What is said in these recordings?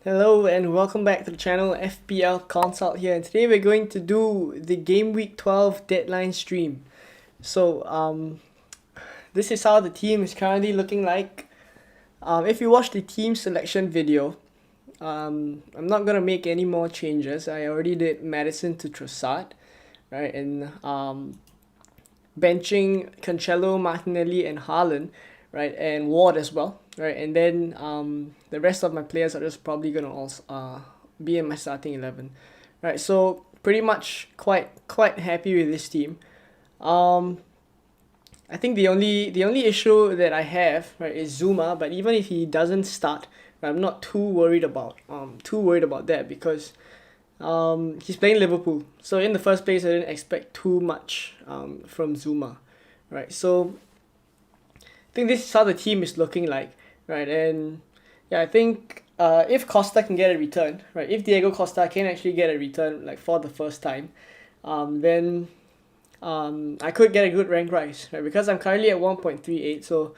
Hello and welcome back to the channel. FPL Consult here, and today we're going to do the Game Week 12 deadline stream. So this is how the team is currently looking like. If you watch the team selection video, I'm not gonna make any more changes. I already did Maddison to Trossard, right, and benching Cancelo, Martinelli, and Haaland, right, and Ward as well, right, and then the rest of my players are just probably gonna also be in my starting 11, right. So pretty much quite happy with this team. Um, I think the only issue that I have, right, is Zuma, but even if he doesn't start, I'm not too worried about that because he's playing Liverpool. So in the first place, I didn't expect too much from Zuma, right? So I think this is how the team is looking like, right? And yeah, I think if Costa can get a return, right? If Diego Costa can actually get a return like for the first time, then I could get a good rank rise, right? Because I'm currently at 1.38, so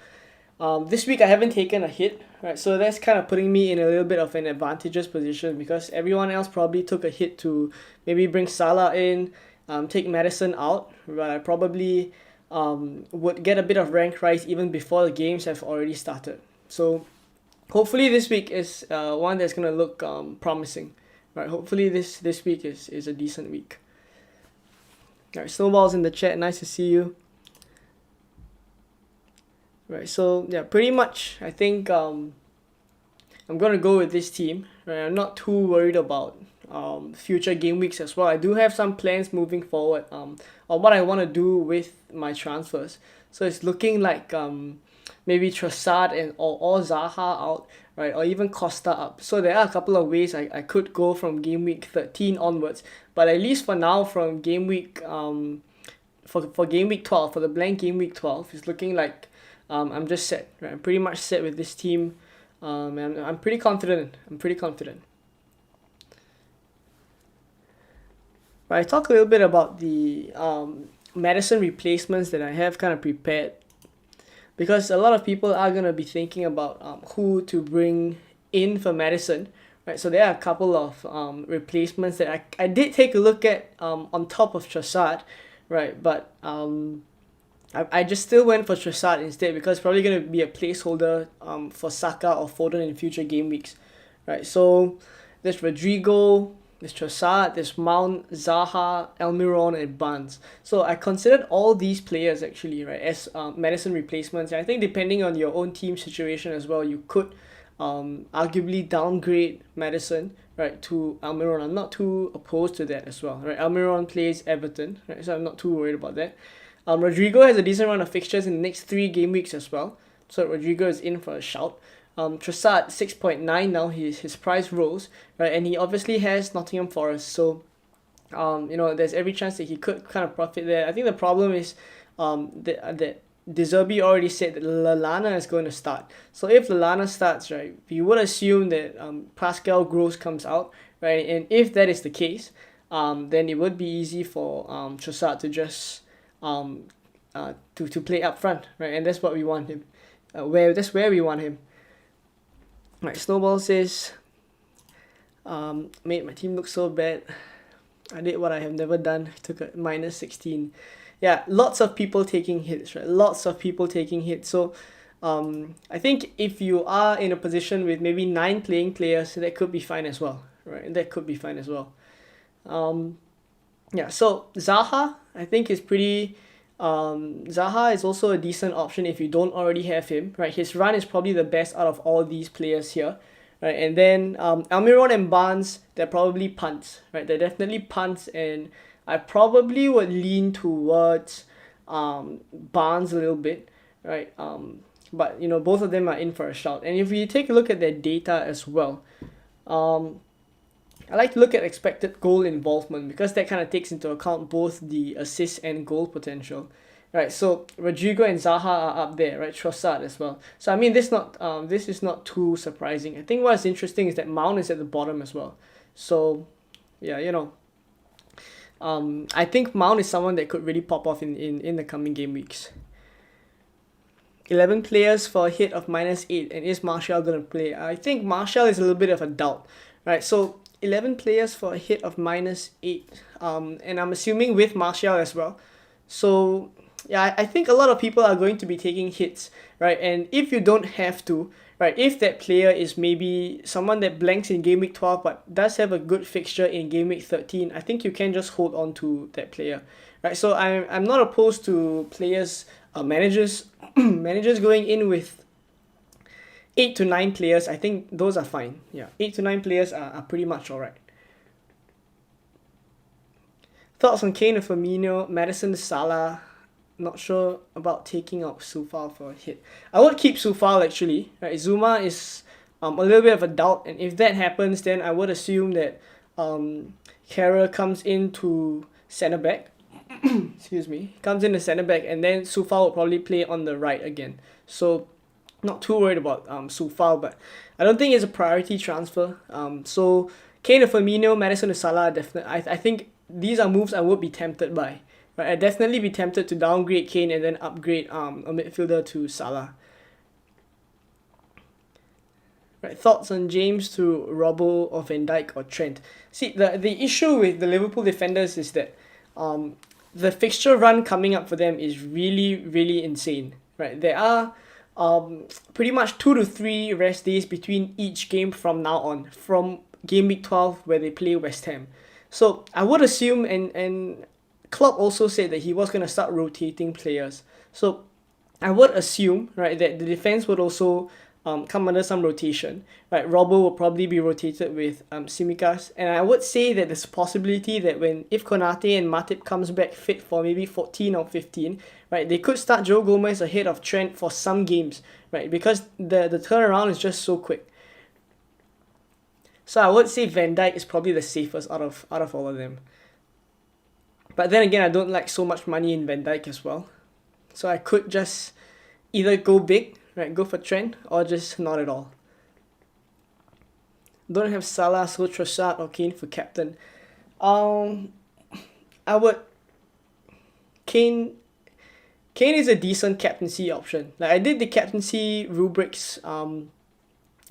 this week I haven't taken a hit, right? So that's kind of putting me in a little bit of an advantageous position because everyone else probably took a hit to maybe bring Salah in, take Maddison out, but I probably would get a bit of rank rise even before the games have already started. So hopefully this week is one that's gonna look promising, right? Hopefully this week is a decent week. All right, Snowball's in the chat. Nice to see you. Right, so yeah, pretty much I think I'm gonna go with this team. Right, I'm not too worried about future game weeks as well. I do have some plans moving forward on what I want to do with my transfers. So it's looking like maybe Trossard or Zaha out, right, or even Costa up. So there are a couple of ways I could go from game week 13 onwards, but at least for now from game week for game week 12, for the blank game week 12, it's looking like I'm just set, right? I'm pretty much set with this team, and I'm pretty confident. But I talk a little bit about the Maddison replacements that I have kind of prepared because a lot of people are gonna be thinking about who to bring in for Maddison, right? So there are a couple of replacements that I did take a look at on top of Trossard, right? But I just still went for Trossard instead because it's probably going to be a placeholder for Saka or Foden in future game weeks, right? So there's Rodrigo, there's Trossard, there's Mount, Zaha, Almiron, and Barnes. So I considered all these players actually, right, as Maddison replacements. And I think depending on your own team situation as well, you could arguably downgrade Maddison, right, to Almiron. I'm not too opposed to that as well, right? Almiron plays Everton, right, so I'm not too worried about that. Rodrigo has a decent run of fixtures in the next 3 game weeks as well, so Rodrigo is in for a shout. Trossard 6.9 now, his price rose, right, and he obviously has Nottingham Forest, so there's every chance that he could kind of profit there. I think the problem is that De Zerbi already said that Lallana is going to start. So if Lallana starts, right, we would assume that Pascal Gross comes out, right, and if that is the case, then it would be easy for Trossard to just to play up front, right? And that's what we want him. That's where we want him. Right, Snowball says, made my team look so bad. I did what I have never done. I took a minus 16. Yeah, lots of people taking hits, right? Lots of people taking hits. So I think if you are in a position with maybe 9 playing players, that could be fine as well, right? That could be fine as well. Yeah, so Zaha, I think is pretty. Zaha is also a decent option if you don't already have him, right? His run is probably the best out of all these players here, right? And then Almiron and Barnes, they're probably punts, right? They're definitely punts, and I probably would lean towards Barnes a little bit, right? But both of them are in for a shout. And if we take a look at their data as well, I like to look at expected goal involvement because that kind of takes into account both the assist and goal potential, right? So Rodrigo and Zaha are up there, right? Trossard as well. So I mean, this is not too surprising. I think what's interesting is that Mount is at the bottom as well. So yeah, I think Mount is someone that could really pop off in the coming game weeks. 11 players for a hit of -8, and is Martial gonna play? I think Martial is a little bit of a doubt, right? So 11 players for a hit of -8, and I'm assuming with Martial as well. So yeah, I think a lot of people are going to be taking hits, right? And if you don't have to, right, if that player is maybe someone that blanks in game week 12 but does have a good fixture in game week 13, I think you can just hold on to that player, right? So I'm not opposed to players, managers managers going in with 8 to 9 players. I think those are fine. Yeah, 8 to 9 players are pretty much alright. Thoughts on Kane and Firmino, Maddison, Salah? Not sure about taking out Soufal for a hit. I would keep Soufal actually. Right, Zuma is a little bit of a doubt, and if that happens, then I would assume that Kara comes into centre back. Excuse me, comes in the centre back, and then Soufal will probably play on the right again. So not too worried about Soufal, but I don't think it's a priority transfer. So Kane and Firmino, Maddison and Salah, definitely. I think these are moves I would be tempted by. Right, I'd definitely be tempted to downgrade Kane and then upgrade a midfielder to Salah. Right, thoughts on James to Robbo or Van Dijk or Trent? See, the issue with the Liverpool defenders is that the fixture run coming up for them is really, really insane. Right, there are pretty much 2 to 3 rest days between each game from now on, from game week 12 where they play West Ham. So I would assume, and Klopp also said that he was going to start rotating players. So I would assume, right, that the defense would also come under some rotation. Right, Robbo will probably be rotated with Tsimikas, and I would say that there's a possibility that if Konate and Matip comes back fit for maybe 14 or 15, right, they could start Joe Gomez ahead of Trent for some games, right, because the turnaround is just so quick. So I would say Van Dijk is probably the safest out of all of them. But then again, I don't like so much money in Van Dijk as well. So I could just either go big, right, go for Trent, or just not at all. Don't have Salah, so Trossard or Kane for captain. I would... Kane is a decent captaincy option. Like I did the captaincy rubrics in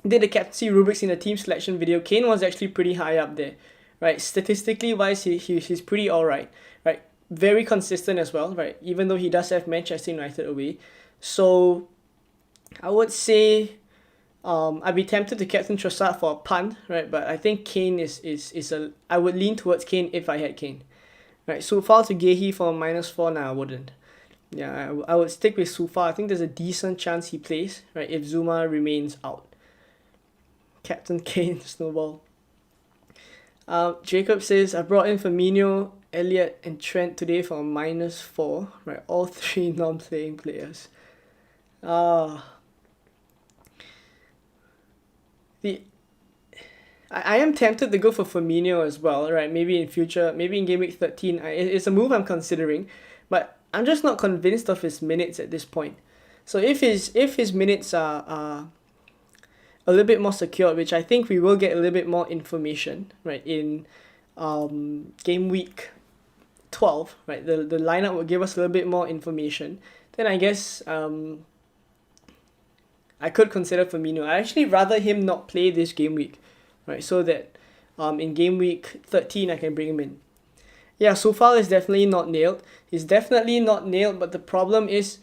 the team selection video. Kane was actually pretty high up there. Right, statistically wise, he's pretty alright, right? Very consistent as well, right? Even though he does have Manchester United away, so I would say, I'd be tempted to captain Trossard for a punt, right? But I think Kane I would lean towards Kane if I had Kane, right? Soufal to Gehi for -4, nah, I wouldn't. Yeah, I would stick with Soufal. I think there's a decent chance he plays, right? If Zuma remains out. Captain Kane, snowball. Jacob says, I brought in Firmino, Elliott, and Trent today for -4. Right, all 3 non-playing players. I am tempted to go for Firmino as well, right? Maybe in future, maybe in game week 13. It's a move I'm considering, but I'm just not convinced of his minutes at this point. So if his minutes are a little bit more secure, which I think we will get a little bit more information, right, in game week 12, right, the lineup will give us a little bit more information, then I guess I could consider Firmino. I actually rather him not play this game week, right, so that in game week 13 I can bring him in. Yeah, Soufal is definitely not nailed. He's definitely not nailed, but the problem is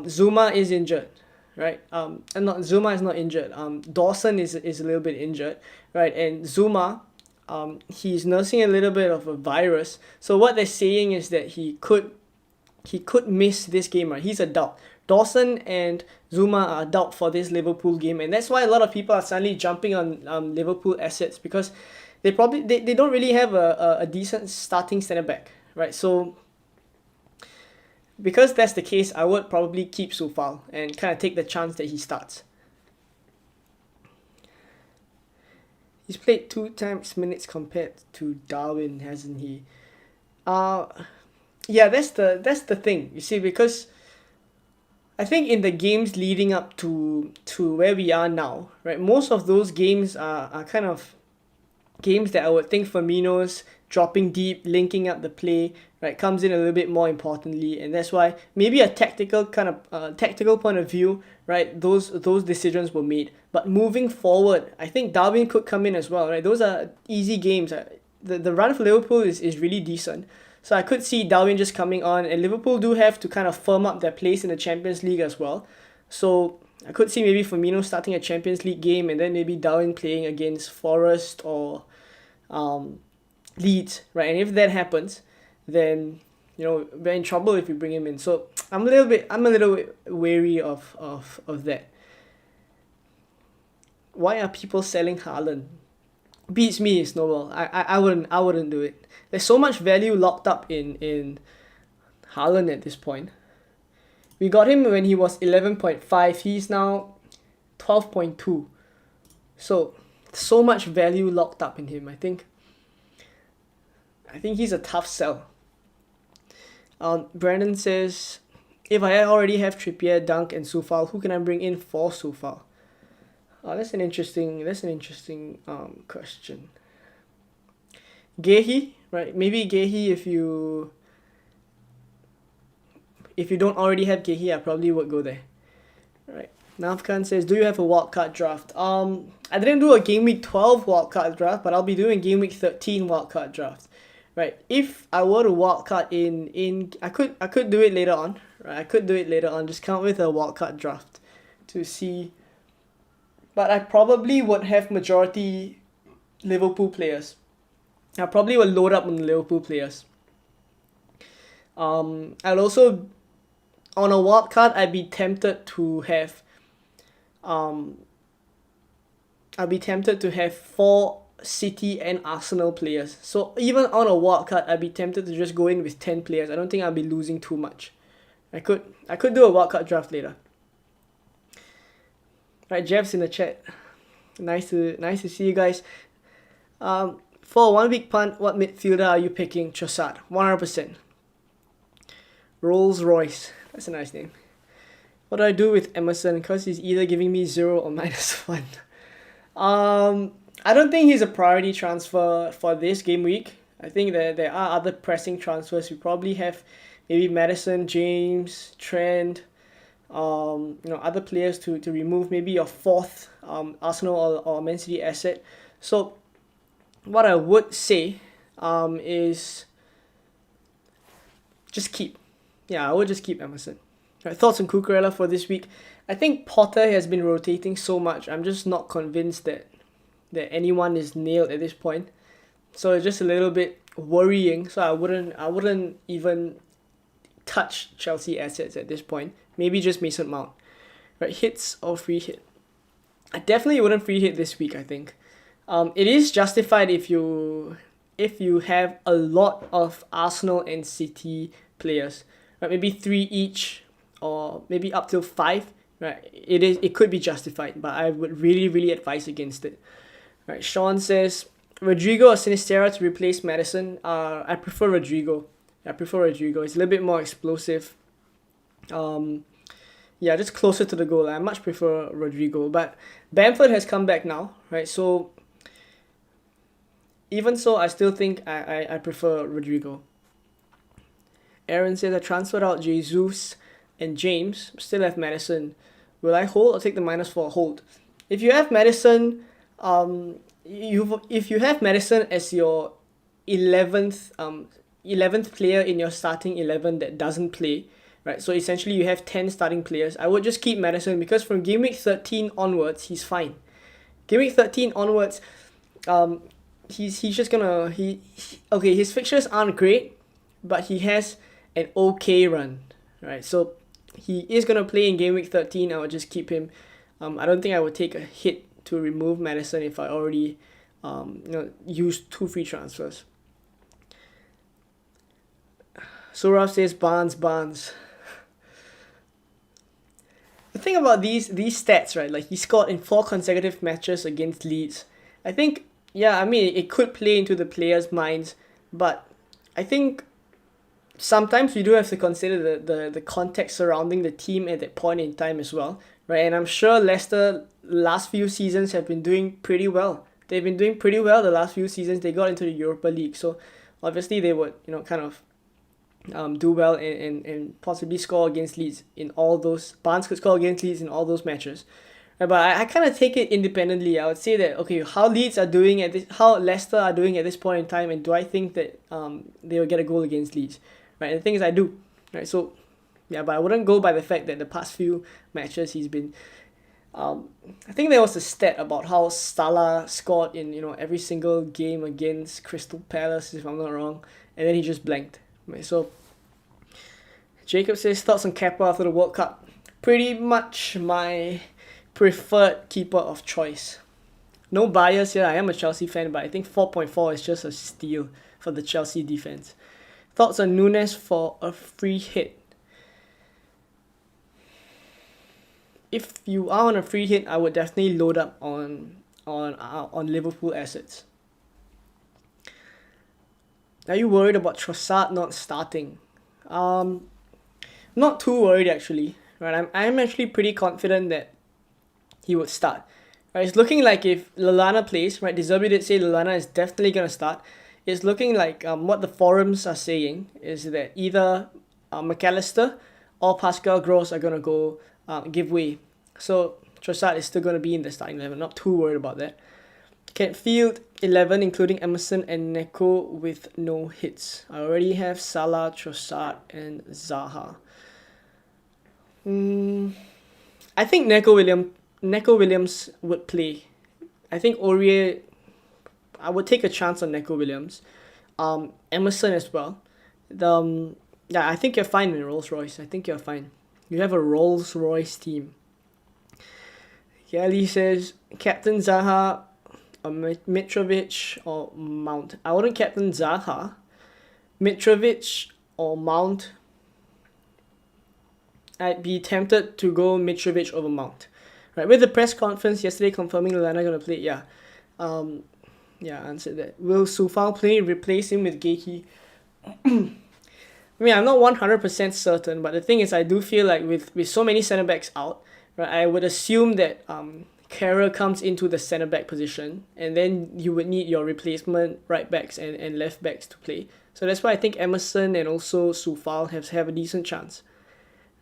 Zuma is injured. Right, Zuma is not injured. Dawson is a little bit injured, right? And Zuma, he's nursing a little bit of a virus. So what they're saying is that he could miss this game, right? He's a doubt. Dawson and Zuma are a doubt for this Liverpool game, and that's why a lot of people are suddenly jumping on Liverpool assets, because they don't really have a decent starting centre back, right? So because that's the case, I would probably keep Soufal and kind of take the chance that he starts. He's played 2 times minutes compared to Darwin, hasn't he? Yeah, that's the thing. You see, because I think in the games leading up to where we are now, right, most of those games are kind of games that I would think Firmino's dropping deep, linking up the play, right, comes in a little bit more importantly, and that's why maybe a tactical tactical point of view, right, those decisions were made. But moving forward, I think Darwin could come in as well, right? Those are easy games. The run for Liverpool is really decent, so I could see Darwin just coming on, and Liverpool do have to kind of firm up their place in the Champions League as well. So I could see maybe Firmino starting a Champions League game, and then maybe Darwin playing against Forest or Leeds, right? And if that happens, then we're in trouble if we bring him in. So I'm a little bit wary of that. Why are people selling Haaland? Beats me, Snowball. I wouldn't do it. There's so much value locked up in Haaland at this point. We got him when he was 11.5. He's now 12.2. So much value locked up in him. I think he's a tough sell. Brandon says, if I already have Trippier, Dunk, and Soufal, who can I bring in for Soufal? That's an interesting question. Gehi, right? Maybe Gehi if you don't already have Gehi, I probably would go there. Right. Navkan says, do you have a wildcard draft? I didn't do a game week 12 wildcard draft, but I'll be doing game week 13 wildcard draft. Right. If I were to wildcard in I could do it later on. Right. I could do it later on. Just come up with a wildcard draft to see. But I probably would have majority Liverpool players. I probably will load up on the Liverpool players. I'll also, on a wildcard, I'd be tempted to have four City and Arsenal players. So even on a wildcard, I'd be tempted to just go in with 10 players. I don't think I'll be losing too much. I could do a wildcard draft later. Right, Jeff's in the chat. Nice to see you guys. For 1 week punt, what midfielder are you picking? Trossard, 100%. Rolls Royce, that's a nice name. What do I do with Emerson? Because he's either giving me 0 or -1. I don't think he's a priority transfer for this game week. I think that there are other pressing transfers. We probably have maybe Maddison, James, Trent, other players to remove, maybe your fourth Arsenal or Man City asset. So what I would say is just keep. Yeah, I would just keep Emerson. Right, thoughts on Cucurella for this week? I think Potter has been rotating so much. I'm just not convinced that anyone is nailed at this point. So it's just a little bit worrying. So I wouldn't even touch Chelsea assets at this point. Maybe just Mason Mount. Right, hits or free hit. I definitely wouldn't free hit this week, I think. It is justified if you have a lot of Arsenal and City players. Right, maybe 3 each or maybe up till 5. Right, it could be justified, but I would really advise against it. Right, Sean says, Rodrigo or Sinistera to replace Maddison. I prefer Rodrigo. It's a little bit more explosive. Just closer to the goal. I much prefer Rodrigo, but Bamford has come back now, right? So even so, I still think I prefer Rodrigo. Aaron says I transferred out Jesus and James, still have Maddison. Will I hold or take the -4? Hold. If you have Maddison, if you have Maddison as your 11th player in your starting 11 that doesn't play, right? So essentially you have 10 starting players. I would just keep Maddison because from game week 13 onwards, he's fine. Game week 13 onwards, he's just gonna his fixtures aren't great, but he has an okay run, right? So he is gonna play in game week 13. I would just keep him. I don't think I would take a hit to remove Maddison if I already used 2 free transfers. So Ralph says Barnes. The thing about these stats, right? Like he scored in 4 consecutive matches against Leeds. I think, it could play into the players' minds, but I think sometimes we do have to consider the context surrounding the team at that point in time as well, right? And I'm sure Leicester last few seasons have been doing pretty well, they've been doing pretty well the last few seasons. They got into the Europa League, so obviously they would, kind of do well and possibly score against Leeds in all those. Barnes could score against Leeds in all those matches. But I kind of take it independently. I would say that, okay, how Leeds are doing at this, how Leicester are doing at this point in time, and do I think that they will get a goal against Leeds, right? And the thing is, I do, right? So yeah, but I wouldn't go by the fact that the past few matches he's been. I think there was a stat about how Salah scored in every single game against Crystal Palace, if I'm not wrong, and then he just blanked. Right? So Jacob says thoughts on Kepa after the World Cup. Pretty much my preferred keeper of choice. No bias here. I am a Chelsea fan, but I think 4.4 is just a steal for the Chelsea defense. Thoughts on Nunes for a free hit. If you are on a free hit, I would definitely load up on Liverpool assets. Are you worried about Trossard not starting? Not too worried actually. Right, I'm actually pretty confident that he would start. Right, it's looking like if Lallana plays, right, De Zerbi did say Lallana is definitely gonna start. It's looking like what the forums are saying is that either McAllister or Pascal Gross are gonna go give way. So Trossard is still gonna be in the starting 11. Not too worried about that. Can field 11 including Emerson and Neco with no hits. I already have Salah, Trossard, and Zaha. I think Neco Williams would play. I think Aurier, I would take a chance on Neco Williams. Emerson as well. Yeah, I think you're fine in Rolls Royce. I think you're fine. You have a Rolls Royce team. Kelly says Captain Zaha, or Mitrovic, or Mount. I wouldn't captain Zaha. Mitrovic or Mount. I'd be tempted to go Mitrovic over Mount. Right, with the press conference yesterday confirming Lallana gonna play, yeah. Yeah, I answered that. Will Soufal play, replace him with Geiki? I mean, I'm not 100% certain, but the thing is, I do feel like with so many centre backs out, right, I would assume that Kara comes into the centre back position, and then you would need your replacement right backs and left backs to play. So that's why I think Emerson and also Soufal have a decent chance.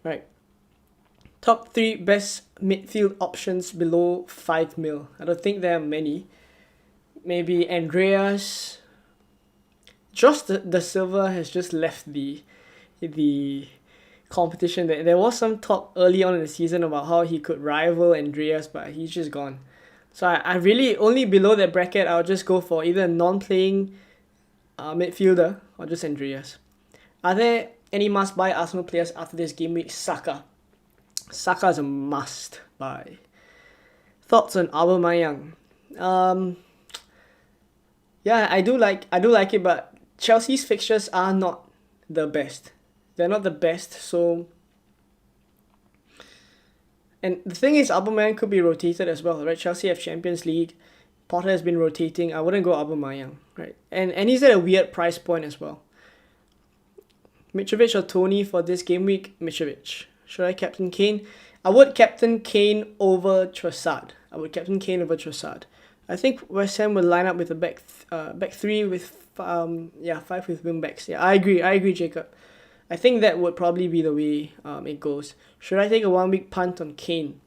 Right. Top 3 best midfield options below 5 mil. I don't think there are many. Maybe Andreas. Just the Silva has just left the competition. There was some talk early on in the season about how he could rival Andreas, but he's just gone. So I really, only below that bracket, I'll just go for either a non-playing midfielder or just Andreas. Are there any must-buy Arsenal players after this game week? Saka. Saka is a must-buy. Thoughts on Aubameyang? Yeah, I do like it, but Chelsea's fixtures are not the best. They're not the best, so. And the thing is, Aubameyang could be rotated as well, right? Chelsea have Champions League. Potter has been rotating. I wouldn't go Aubameyang, right? And he's at a weird price point as well. Mitrovic or Tony for this game week? Mitrovic. Should I captain Kane? I would captain Kane over Trossard. I think West Ham will line up with a back 3 with 5 with wing backs. Yeah, I agree, Jacob. I think that would probably be the way it goes. Should I take a 1 week punt on Kane?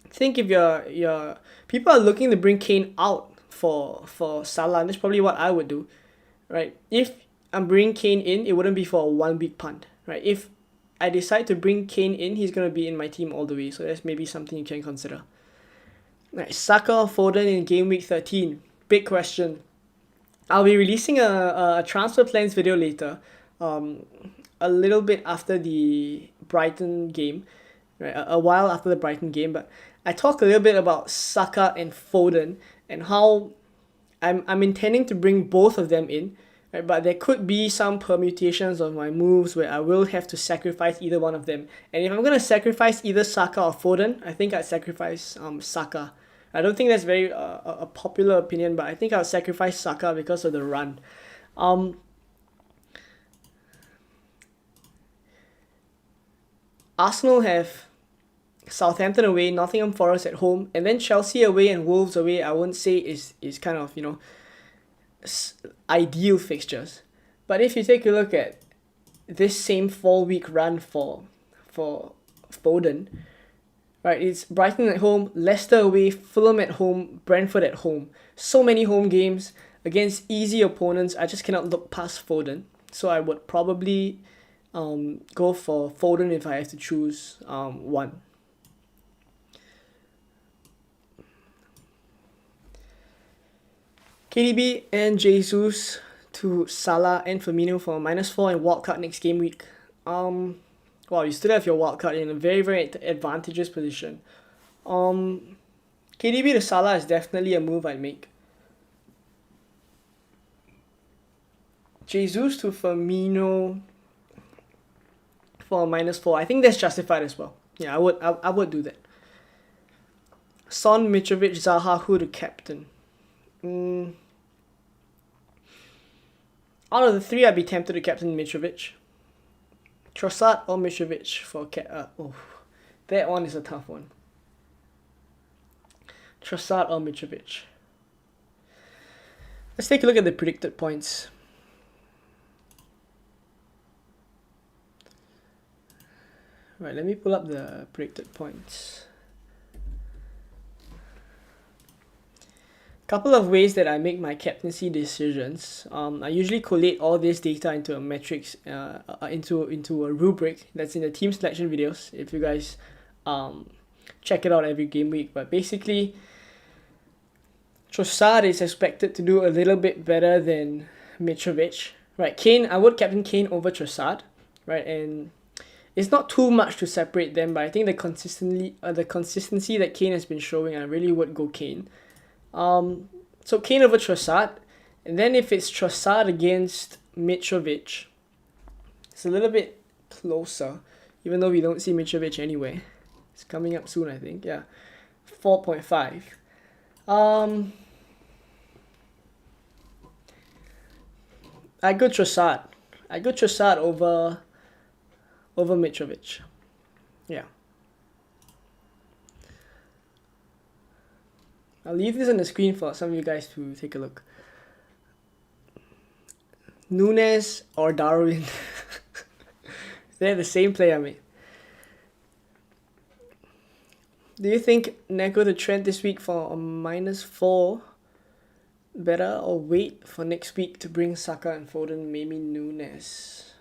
I think if your people are looking to bring Kane out for Salah, that's probably what I would do, right? If I'm bringing Kane in, it wouldn't be for a 1 week punt, right? If I decide to bring Kane in, he's gonna be in my team all the way, so that's maybe something you can consider. Right, Saka or Foden in game week 13? Big question. I'll be releasing a transfer plans video later, a little bit after the Brighton game, right? A while after the Brighton game, but I talk a little bit about Saka and Foden and how I'm intending to bring both of them in, right? But there could be some permutations of my moves where I will have to sacrifice either one of them. And if I'm gonna sacrifice either Saka or Foden, I think I'd sacrifice Saka. I don't think that's very a popular opinion, but I think I'll sacrifice Saka because of the run. Arsenal have Southampton away, Nottingham Forest at home, and then Chelsea away and Wolves away. I wouldn't say is kind of, you know, ideal fixtures. But if you take a look at this same 4-week run for Foden, right? It's Brighton at home, Leicester away, Fulham at home, Brentford at home. So many home games against easy opponents. I just cannot look past Foden. So I would probably go for Foden if I have to choose one. KDB and Jesus to Salah and Firmino for -4 and wildcard next game week. Wow, you still have your wildcard in a very, very advantageous position. KDB to Salah is definitely a move I'd make. Jesus to Firmino for -4. I think that's justified as well. Yeah, I would do that. Son, Mitrovic, Zaha, who to captain? Out of the three, I'd be tempted to captain Mitrovic. Trossard or Mitrovic for that one is a tough one. Trossard or Mitrovic. Let's take a look at the predicted points. Right, let me pull up the predicted points. Couple of ways that I make my captaincy decisions. I usually collate all this data into a matrix, into a rubric that's in the team selection videos. If you guys check it out every game week, but basically, Trossard is expected to do a little bit better than Mitrovic. Right, Kane. I would captain Kane over Trossard. Right, and it's not too much to separate them, but I think the consistency that Kane has been showing, I really would go Kane. So Kane over Trossard, and then if it's Trossard against Mitrovic, it's a little bit closer, even though we don't see Mitrovic anyway. It's coming up soon, I think. Yeah, 4.5. I go Trossard. over Mitrovic. Yeah. I'll leave this on the screen for some of you guys to take a look. Nunes or Darwin. They're the same player, mate. Do you think Neko to Trent this week for a -4 better, or wait for next week to bring Saka and Foden, maybe Nunes?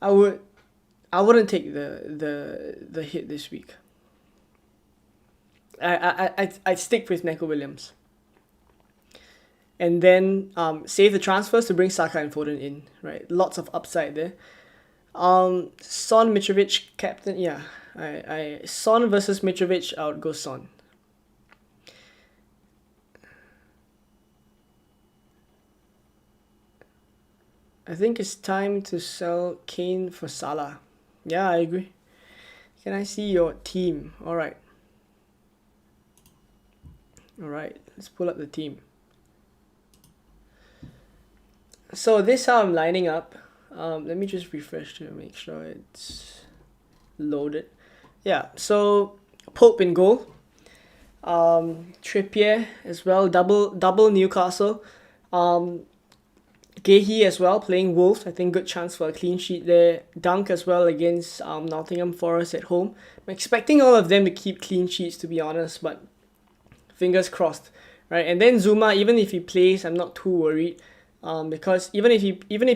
I wouldn't take the hit this week. I'd stick with Neco Williams. And then save the transfers to bring Saka and Foden in. Right, lots of upside there. Son, Mitrovic, captain. Yeah, I Son versus Mitrovic. I would go Son. I think it's time to sell Kane for Salah. Yeah, I agree. Can I see your team? Alright, let's pull up the team. So this is how I'm lining up. Let me just refresh to make sure it's loaded. Yeah, so Pope in goal. Trippier as well, double Newcastle. Gehi as well, playing Wolves. I think good chance for a clean sheet there. Dunk as well against Nottingham Forest at home. I'm expecting all of them to keep clean sheets, to be honest, but fingers crossed, right? And then Zuma, even if he plays, I'm not too worried, because even if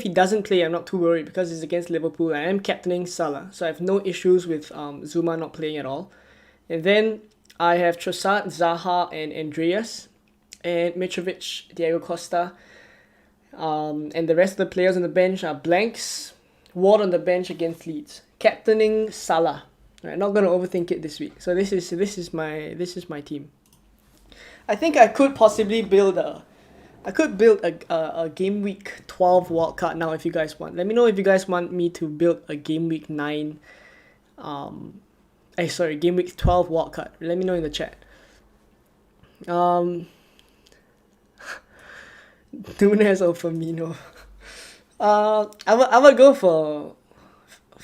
he doesn't play, I'm not too worried because it's against Liverpool. I am captaining Salah, so I have no issues with Zuma not playing at all. And then I have Trossard, Zaha, and Andreas, and Mitrovic, Diego Costa. And the rest of the players on the bench are blanks. Ward on the bench against Leeds. Captaining Salah. Right, not gonna overthink it this week. So this is my team. I think I could possibly build a game week 12 wildcard now if you guys want. Let me know if you guys want me to build a game week 9 game week 12 wildcard. Let me know in the chat. Nunes or Firmino. I would go for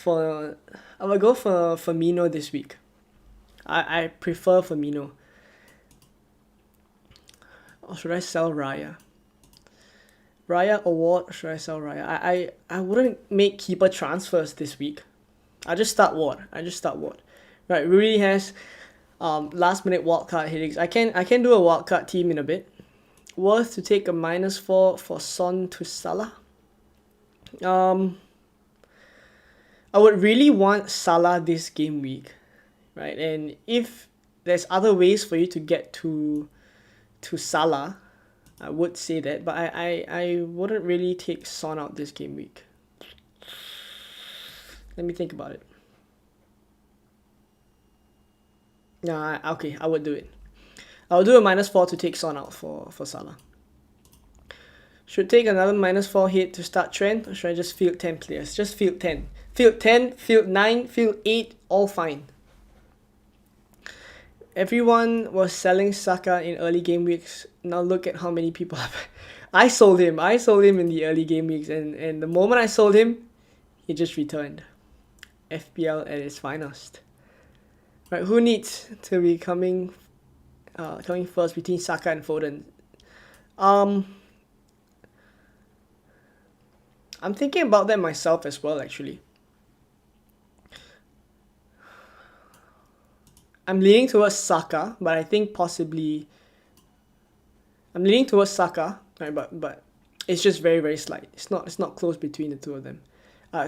I would go for Firmino this week. I prefer Firmino. Or should I sell Raya? Raya or Ward? Or should I sell Raya? I wouldn't make keeper transfers this week. I just start Ward. Right, Rudy has last minute wildcard headaches. I can do a wildcard team in a bit. Worth to take a -4 for Son to Salah. I would really want Salah this game week, right? And if there's other ways for you to get to Salah, I would say that, but I wouldn't really take Son out this game week. Let me think about it. Nah, okay, I would do it. I'll do a -4 to take Son out for Salah. Should take another -4 hit to start trend, or should I just field 10 players? Just field 10. Field 10, field 9, field 8, all fine. Everyone was selling Saka in early game weeks. Now look at how many people have. I sold him in the early game weeks, and the moment I sold him, he just returned. FPL at its finest. Right, who needs to be coming first between Saka and Foden? I'm thinking about that myself as well, actually. I'm leaning towards Saka, but I think possibly I'm leaning towards Saka, right? But it's just very, very slight. It's not close between the two of them.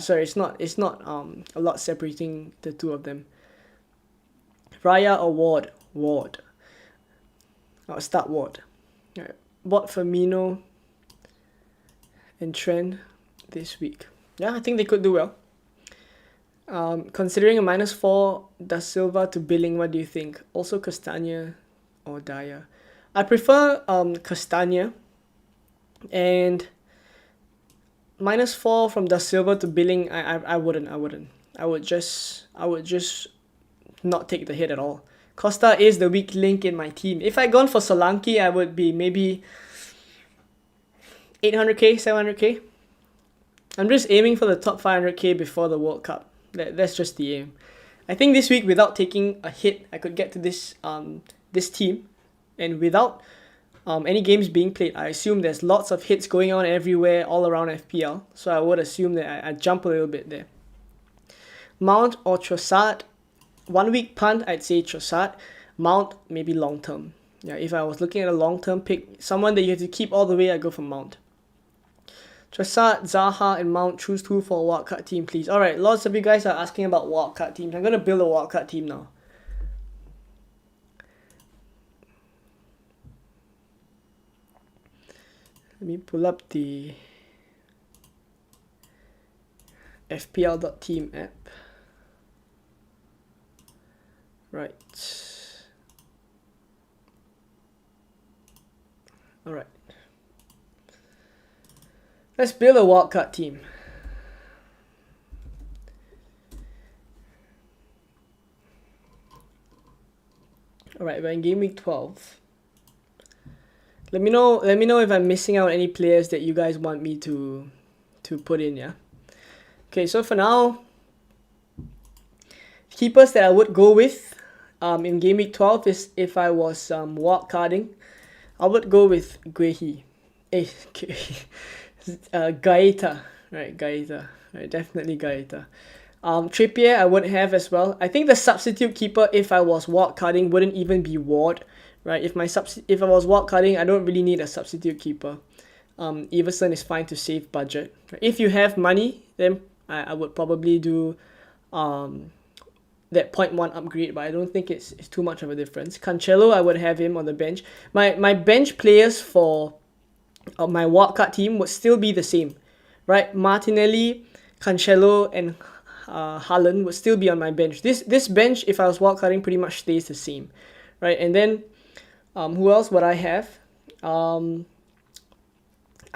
Sorry, it's not a lot separating the two of them. Raya or Ward? Ward. I'll start Ward. Right. Bought Firmino and Trent this week. Yeah, I think they could do well. Considering a -4 Da Silva to Billing, what do you think? Also Castagna or Dyer? I prefer Castagna, and -4 from Da Silva to Billing. I wouldn't. I would just not take the hit at all. Costa is the weak link in my team. If I'd gone for Solanke, I would be maybe 800k, 700k. I'm just aiming for the top 500k before the World Cup. That's just the aim. I think this week, without taking a hit, I could get to this team, and without any games being played, I assume there's lots of hits going on everywhere, all around FPL. So I would assume that I jump a little bit there. Mount or Trossard? 1 week punt, I'd say Trossard. Mount, maybe long term. Yeah, if I was looking at a long term pick, someone that you have to keep all the way, I'd go for Mount. Trossard, Zaha, and Mount, choose 2 for a wildcard team, please. Alright, lots of you guys are asking about wildcard teams. I'm going to build a wildcard team now. Let me pull up the FPL.team app. Right. Alright. Let's build a wildcard team. Alright, we're in game week 12. Let me know if I'm missing out any players that you guys want me to put in, yeah? Okay, so for now, keepers that I would go with in game week 12 is, if I was wildcarding, I would go with Guehi. Gaeta, right? Gaeta, right? Definitely Gaeta. Trippier I would have as well. I think the substitute keeper, if I was wildcarding, wouldn't even be Ward, right? If I was wildcarding, I don't really need a substitute keeper. Everson is fine to save budget. If you have money, then I would probably do that 0.1 upgrade, but I don't think it's too much of a difference. Cancelo, I would have him on the bench. My bench players for my wildcard team would still be the same, right? Martinelli, Cancelo, and Haaland would still be on my bench. This bench, if I was wildcarding, pretty much stays the same, right? And then who else would I have? I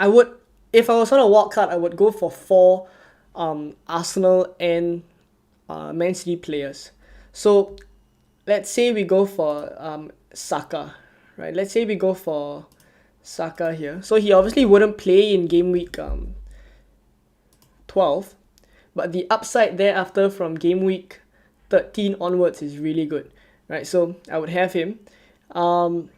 would, if I was on a wildcard, I would go for 4 Arsenal and Man City players. So let's say we go for Saka, right? Let's say we go for Saka here. So he obviously wouldn't play in game week 12, but the upside thereafter from game week 13 onwards is really good, right? So I would have him. Zaha,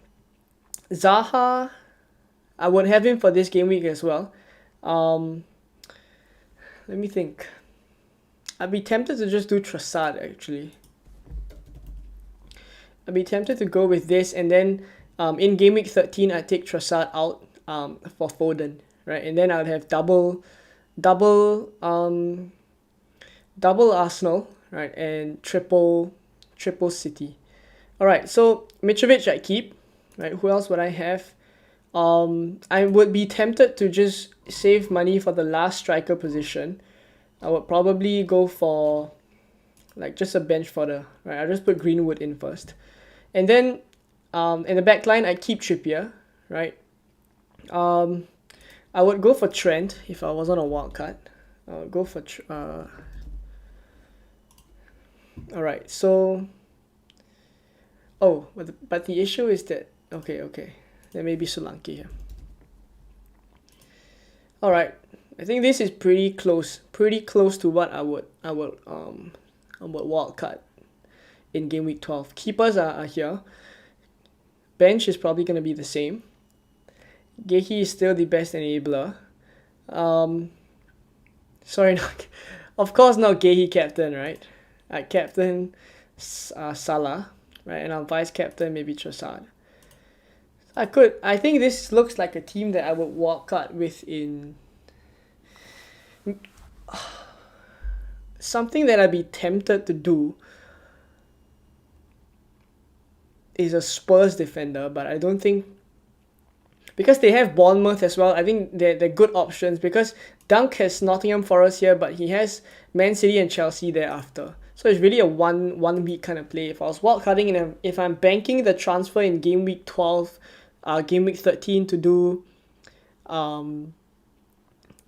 I would have him for this game week as well. Let me think. I'd be tempted to just do Trossard actually. I'd be tempted to go with this, and then in game week 13 I'd take Trossard out for Foden, right? And then I'd have double Arsenal, right? And triple City. Alright, so Mitrovic I keep, right? Who else would I have? I would be tempted to just save money for the last striker position. I would probably go for like just a bench fodder, right? I'll just put Greenwood in first. And then in the back line, I keep Trippier, right? I would go for Trent if I was on a wildcard. I would go for... Alright, so... Oh, but the issue is that... Okay. There may be Solanke here. Alright, I think this is pretty close to what I would wildcard in game week 12. Keepers are here. Bench is probably going to be the same. Gehi is still the best enabler. Sorry, of course not Gehi captain, right? I captain Salah, right? And I'll vice captain maybe Trossard. I think this looks like a team that I would wildcard with in... Something that I'd be tempted to do is a Spurs defender, but I don't think... Because they have Bournemouth as well, I think they're good options, because Dunk has Nottingham Forest here, but he has Man City and Chelsea thereafter. So it's really a one week kind of play. If I was wildcarding and if I'm banking the transfer in game week 12, game week 13 to do... game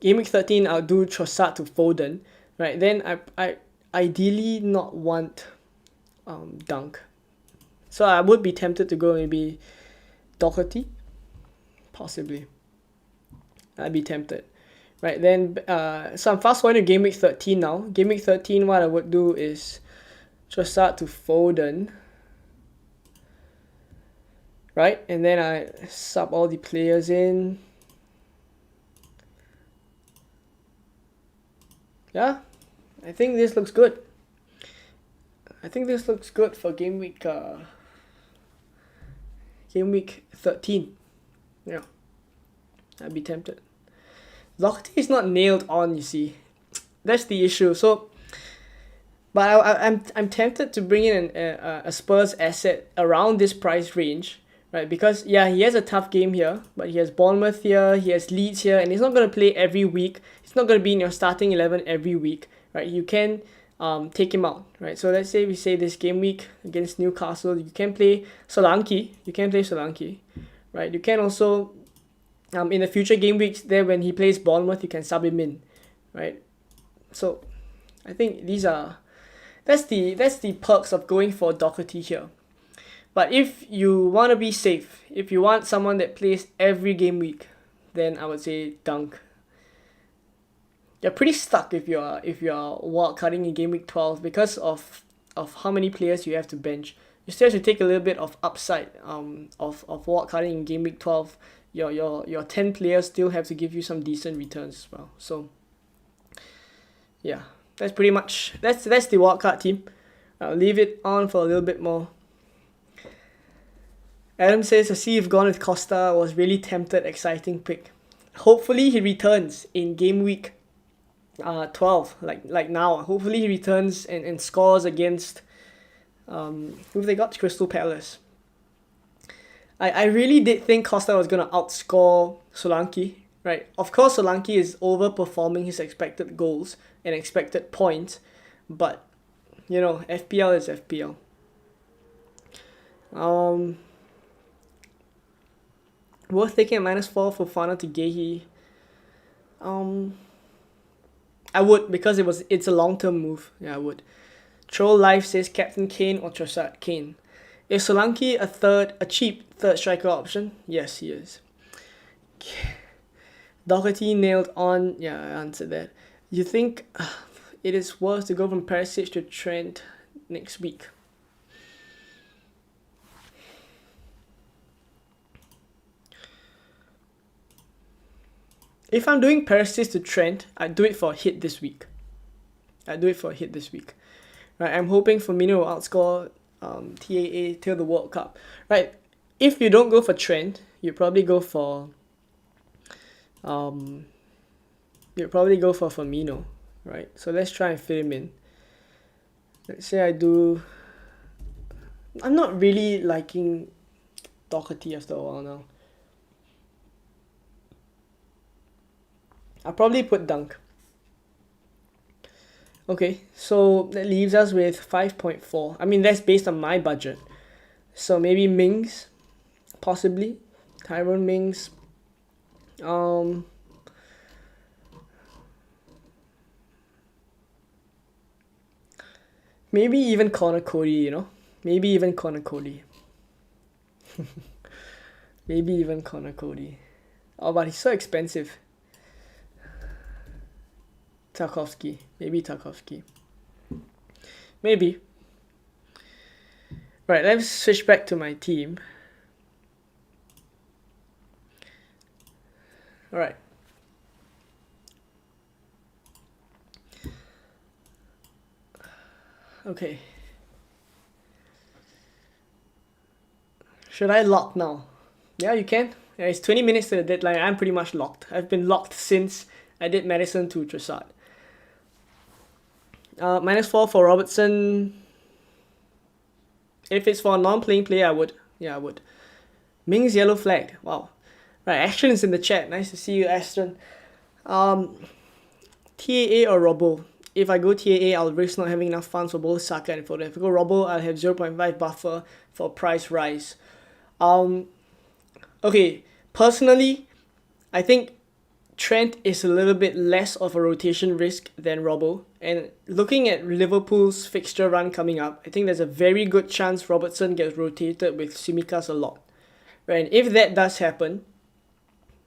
week 13 I'll do Trossard to Foden, right? Then I ideally not want Dunk. So I would be tempted to go maybe Doherty, possibly. I'd be tempted, right? Then so I'm fast forwarding to game week 13 now. Game week 13, what I would do is Trossard to Foden, right? And then I sub all the players in. Yeah, I think this looks good. I think this looks good for game week 13. Yeah, I'd be tempted. Doherty is not nailed on, you see. That's the issue. So, but I'm tempted to bring in a Spurs asset around this price range, right? Because yeah, he has a tough game here, but he has Bournemouth here, he has Leeds here, and he's not going to play every week. He's not going to be in your starting 11 every week, right? You can take him out, right? So let's say we say this game week against Newcastle, you can play Solanke. Right? You can also in the future game weeks there when he plays Bournemouth, you can sub him in, right? So I think that's the perks of going for Doherty here. But if you want to be safe, if you want someone that plays every game week, then I would say Dunk. You're pretty stuck if you're wildcarding in game week 12 because of how many players you have to bench. You still have to take a little bit of upside of wildcarding in game week 12. Your 10 players still have to give you some decent returns as well. So yeah, that's pretty much that's the wildcard team. I'll leave it on for a little bit more. Adam says, I see you've gone with Costa, was really tempted, exciting pick. Hopefully he returns in game week 12, like now. Hopefully he returns and scores against who have they got? Crystal Palace. I really did think Costa was going to outscore Solanke, right? Of course Solanke is overperforming his expected goals and expected points, but you know, FPL is FPL. Worth taking a -4 for Fofana to Gehi. I would, because it's a long-term move. Yeah, I would. Troll Life says Captain Kane or Trossard. Kane. Is Solanke a cheap third striker option? Yes, he is. Doherty nailed on. Yeah, I answered that. you think it is worth to go from Perisic to Trent next week? If I'm doing Perisic to Trent, I'd do it for a hit this week. Right, I'm hoping Firmino will outscore TAA till the World Cup. Right, if you don't go for Trent, you probably go for Firmino, right? So let's try and fit him in. Let's say I'm not really liking Doherty after a while now. I'll probably put Dunk. Okay, so that leaves us with 5.4. I mean, that's based on my budget. So maybe Mings, possibly. Tyrone Mings. Maybe even Connor Cody, you know? Maybe even Connor Cody. Oh, but he's so expensive. Tarkowski. Maybe. Right, let's switch back to my team. Alright. Okay. Should I lock now? Yeah, you can. Yeah, it's 20 minutes to the deadline. I'm pretty much locked. I've been locked since I did Maddison to Trossard. -4 for Robertson. If it's for a non-playing player, I would. Yeah, I would. Mings yellow flag. Wow. Right, Ashton's in the chat. Nice to see you, Ashton. TAA or Robbo? If I go TAA, I'll risk not having enough funds for both Saka and Foden. If I go Robbo, I'll have 0.5 buffer for price rise. Okay, personally, I think Trent is a little bit less of a rotation risk than Robbo. And looking at Liverpool's fixture run coming up, I think there's a very good chance Robertson gets rotated with Tsimikas a lot. Right, and if that does happen,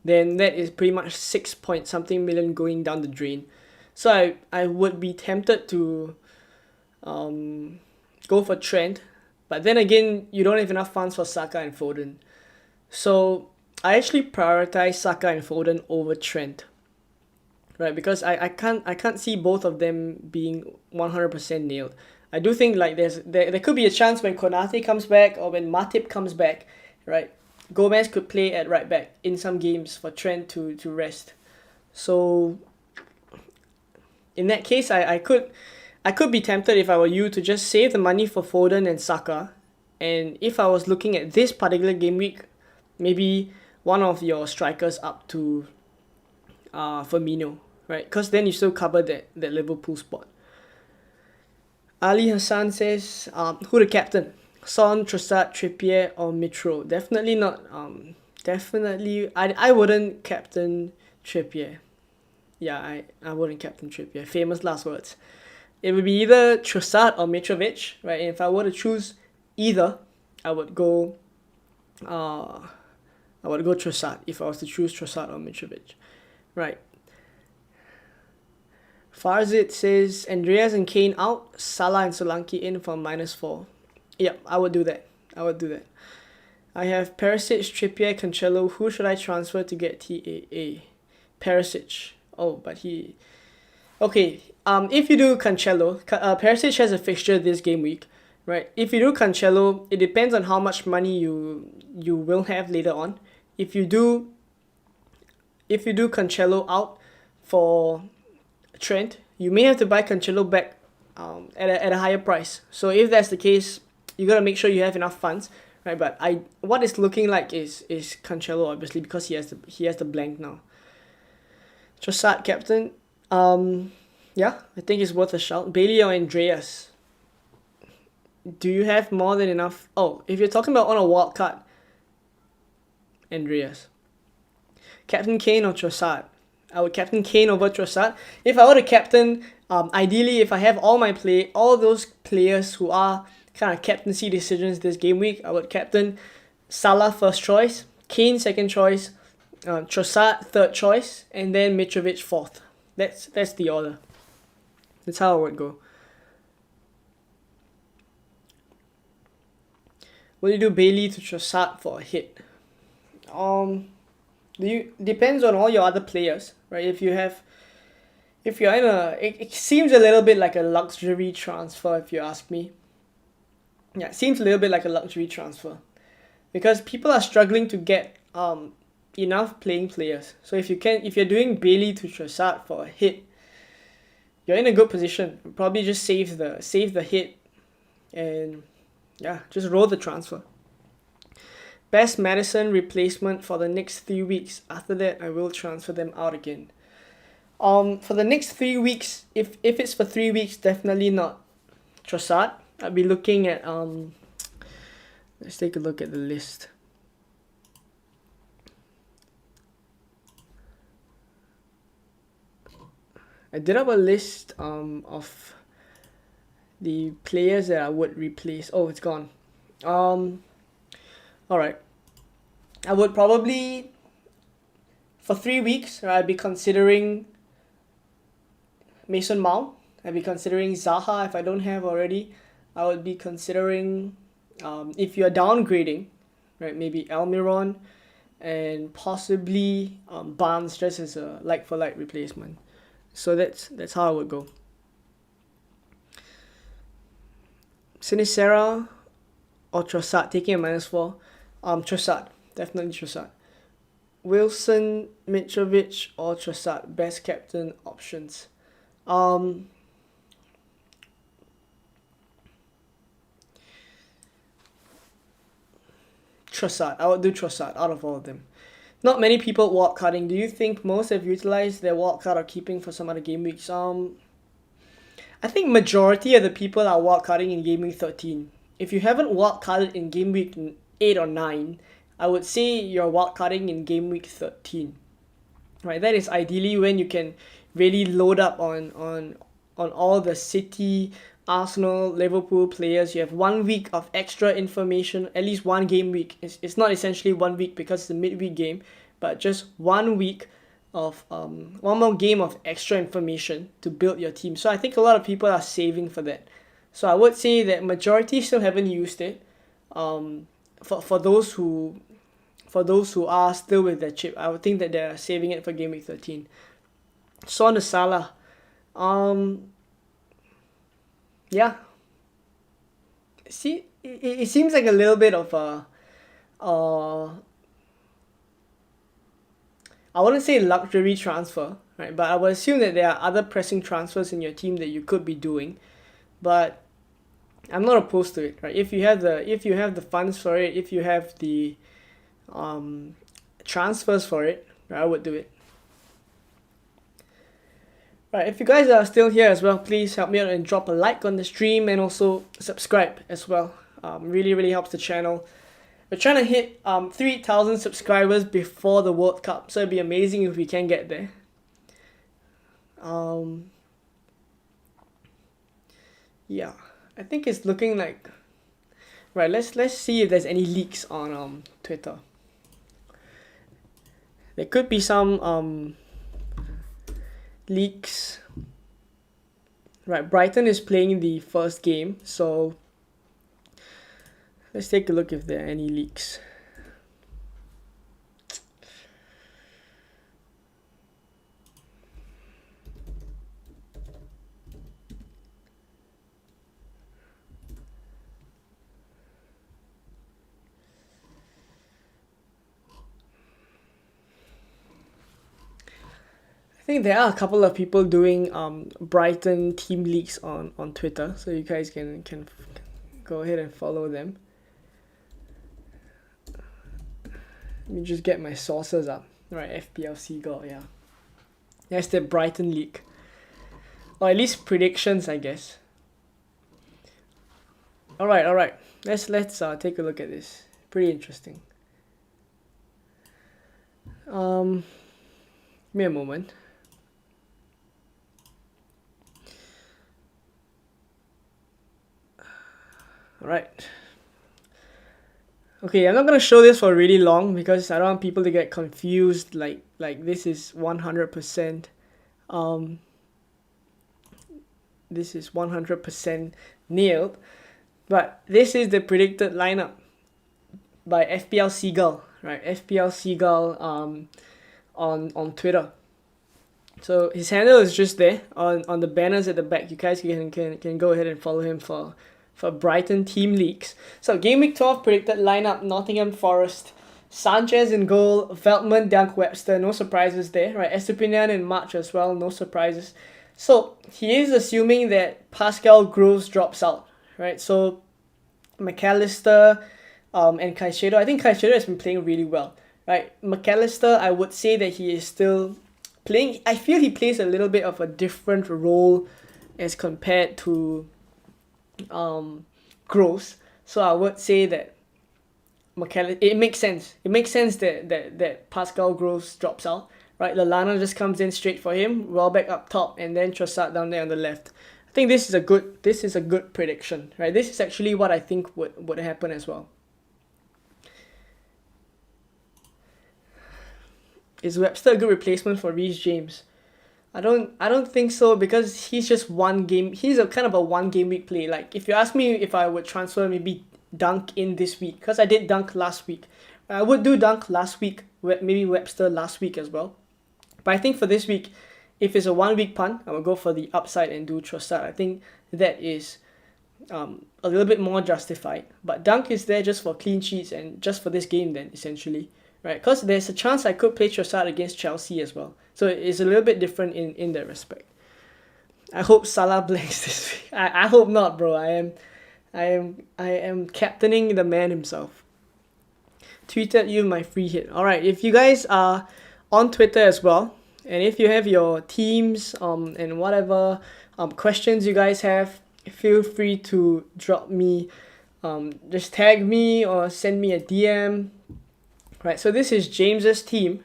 then that is pretty much 6-point-something million going down the drain. So I would be tempted to go for Trent. But then again, you don't have enough funds for Saka and Foden. So I actually prioritize Saka and Foden over Trent. Right, because I can't see both of them being 100% nailed. I do think like there could be a chance when Konate comes back or when Matip comes back, right? Gomez could play at right back in some games for Trent to rest. So in that case, I could be tempted, if I were you, to just save the money for Foden and Saka. And if I was looking at this particular game week, maybe one of your strikers up to Firmino, right? Because then you still cover that Liverpool spot. Ali Hassan says, who the captain? Son, Trossard, Trippier, or Mitro? Definitely not. I wouldn't captain Trippier. Yeah, I wouldn't captain Trippier. Famous last words. It would be either Trossard or Mitrovic, right? And if I were to choose either, I would go Trossard if I was to choose Trossard or Mitrovic. Right. Farzit says, Andreas and Kane out, Salah and Solanke in for -4. Yep, I would do that. I have Perisic, Trippier, Cancelo. Who should I transfer to get TAA? Perisic. Oh, but he... Okay, if you do Cancelo, Perisic has a fixture this game week, right? If you do Cancelo, it depends on how much money you will have later on. If you do Cancelo out for Trent, you may have to buy Cancelo back at a higher price. So if that's the case, you gotta make sure you have enough funds, right? But what it's looking like is Cancelo, obviously, because he has the blank now. Trossard captain, yeah, I think it's worth a shout. Bailey or Andreas? Do you have more than enough? Oh, if you're talking about on a wildcard, Andreas. Captain Kane or Trossard? I would captain Kane over Trossard. If I were to captain, ideally, if I have all those players who are kind of captaincy decisions this game week, I would captain Salah first choice, Kane second choice, Trossard third choice, and then Mitrovic fourth. That's the order. That's how it would go. Will you do Bailey to Trossard for a hit? Depends on all your other players, right? If you're in it seems a little bit like a luxury transfer, if you ask me. Yeah, it seems a little bit like a luxury transfer because people are struggling to get enough playing players. So if you're doing Bailey to Trossard for a hit, you're in a good position. Probably just save the hit, and yeah, just roll the transfer. Best Maddison replacement for the next 3 weeks. After that, I will transfer them out again. For the next 3 weeks, if it's for 3 weeks, definitely not Trossard. I'll be looking at let's take a look at the list. I did have a list of the players that I would replace. Oh, it's gone. Alright. I would probably, for 3 weeks, I'd be considering Mason Mount. I'd be considering Zaha if I don't have already. I would be considering, if you're downgrading, right, maybe Almiron and possibly Barnes just as a like-for-like replacement. So that's how I would go. Sinisera or Trossard, taking a -4. Trossard, definitely Trossard. Wilson, Mitrovic or Trossard, best captain options. Trossard, I would do Trossard out of all of them. Not many people wildcarding. Do you think most have utilized their wildcard or keeping for some other game weeks? I think majority of the people are wildcarding in game week 13. If you haven't wildcarded in game week 8 or 9, I would say you're wildcarding in game week 13. Right, that is ideally when you can really load up on all the City, Arsenal, Liverpool players. You have 1 week of extra information, at least one game week. It's not essentially 1 week because it's a midweek game, but just 1 week of one more game of extra information to build your team. So I think a lot of people are saving for that. So I would say that majority still haven't used it. For those who are still with their chip, I would think that they're saving it for game week 13. Son to Salah. Yeah. See, it seems like a little bit of a I wouldn't say luxury transfer, right? But I would assume that there are other pressing transfers in your team that you could be doing. But I'm not opposed to it, right? If you have the funds for it, if you have the transfers for it, right, I would do it. Right, if you guys are still here as well, please help me out and drop a like on the stream and also subscribe as well. Really helps the channel. We're trying to hit 3,000 subscribers before the World Cup, so it'd be amazing if we can get there. Yeah, I think it's looking like right. Let's see if there's any leaks on Twitter. There could be some leaks. Right, Brighton is playing the first game, so let's take a look if there are any leaks. I think there are a couple of people doing Brighton team leaks on Twitter, so you guys can go ahead and follow them. Let me just get my sources up. Right, FPL Seagull, yeah. That's the Brighton leak. Or at least predictions, I guess. Alright. Let's take a look at this. Pretty interesting. Give me a moment. Alright. Okay, I'm not gonna show this for really long because I don't want people to get confused like this is 100% Um, this is 100% nailed. But this is the predicted lineup by FPL Seagull, right? FPL Seagull on Twitter. So his handle is just there on the banners at the back. You guys can go ahead and follow him for Brighton team leagues. So game week 12 predicted lineup: Nottingham Forest, Sanchez in goal, Veltman, Dunk, Webster, no surprises there, right? Estupinian in March as well, no surprises. So he is assuming that Pascal Gross drops out, right? So McAllister and Caicedo, I think Caicedo has been playing really well, right? McAllister, I would say that he is still playing. I feel he plays a little bit of a different role as compared to Gross. So I would say that McAllister, it makes sense. It makes sense that Pascal Gross drops out, right? Lallana just comes in straight for him, Welbeck up top, and then Trossard down there on the left. I think this is a good prediction, right? This is actually what I think would happen as well. Is Webster a good replacement for Reece James? I don't think so, because he's just one game. He's a kind of a one game week play. Like, if you ask me if I would transfer maybe Dunk in this week, because I did Dunk last week, I would do Dunk last week, maybe Webster last week as well. But I think for this week, if it's a 1 week punt, I will go for the upside and do Trossard. I think that is a little bit more justified. But Dunk is there just for clean sheets and just for this game then, essentially, right? Because there's a chance I could play Trossard against Chelsea as well. So it's a little bit different in that respect. I hope Salah blanks this week. I hope not, bro. I am captaining the man himself. Tweeted you my free hit. Alright, if you guys are on Twitter as well, and if you have your teams and whatever questions you guys have, feel free to drop me, just tag me or send me a DM. Right, so this is James's team.